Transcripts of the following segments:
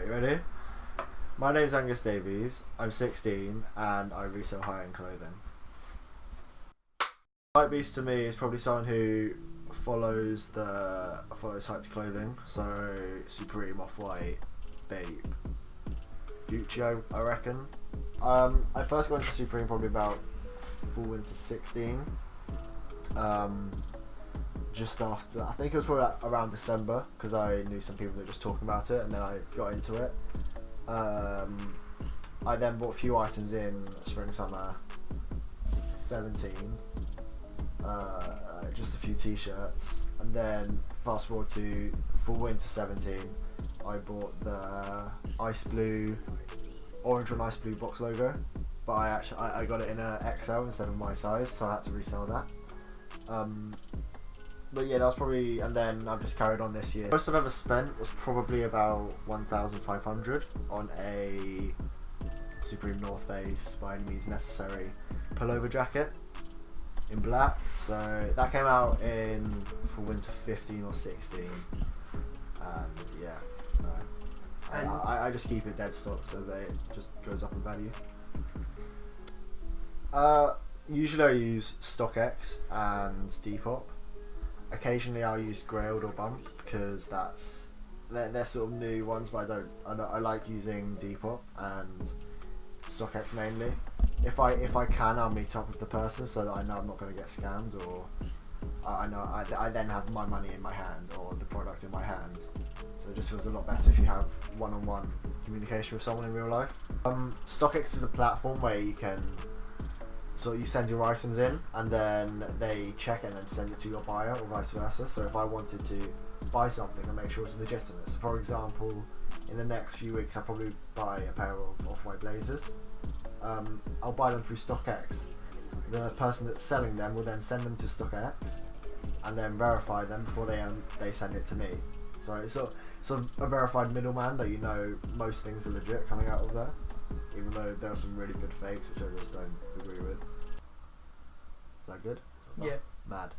you ready? My name's Angus Davies, I'm 16 and I resell high-end clothing. Hypebeast to me is probably someone who follows hyped clothing, so Supreme, Off-White, Bape, Gucci I reckon. I first got into Supreme probably about fall-winter 16. Just after, I think it was probably around December, because I knew some people that were just talking about it and then I got into it. I then bought a few items in spring summer 17, just a few t-shirts, and then fast forward to fall winter 17, I bought the orange and ice blue box logo, but I got it in a XL instead of my size, so I had to resell that. But yeah, that was probably, and then I've just carried on this year. Most I've ever spent was probably about 1,500 on a Supreme North Face by any means necessary pullover jacket in black. So that came out for winter 15 or 16, and yeah, I just keep it dead stock so that it just goes up in value. Usually I use StockX and Depop. Occasionally I'll use Grailed or Bump because they're sort of new ones, but I like using Depop and StockX mainly. If I can, I'll meet up with the person so that I know I'm not going to get scammed, or I know I then have my money in my hand or the product in my hand. So it just feels a lot better if you have one-on-one communication with someone in real life. StockX is a platform where you can. So you send your items in and then they check it and then send it to your buyer or vice versa. So if I wanted to buy something and make sure it's legitimate. So for example, in the next few weeks I'll probably buy a pair of Off-White blazers. I'll buy them through StockX. The person that's selling them will then send them to StockX and then verify them before they send it to me. So it's a verified middleman that you know most things are legit coming out of there. Even though there are some really good fakes, which I just don't agree with. Is that good? Yeah. Mad.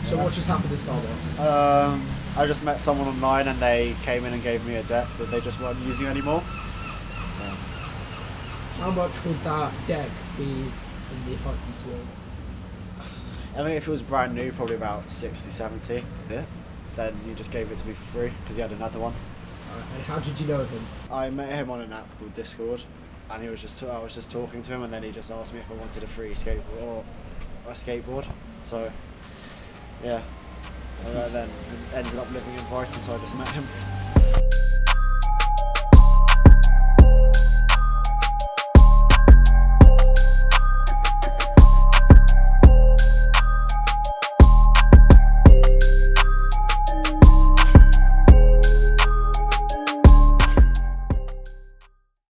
So what just happened at Starbucks? I just met someone online and they came in and gave me a deck that they just weren't using anymore. So. How much would that deck be in the hypebeast world? I mean, if it was brand new, probably about 60, 70. Yeah. Then you just gave it to me for free because he had another one. And how did you know him? I met him on an app called Discord, and I was just talking to him, and then he just asked me if I wanted a free skateboard or a skateboard. So yeah, and then ended up living in Brighton, so I just met him.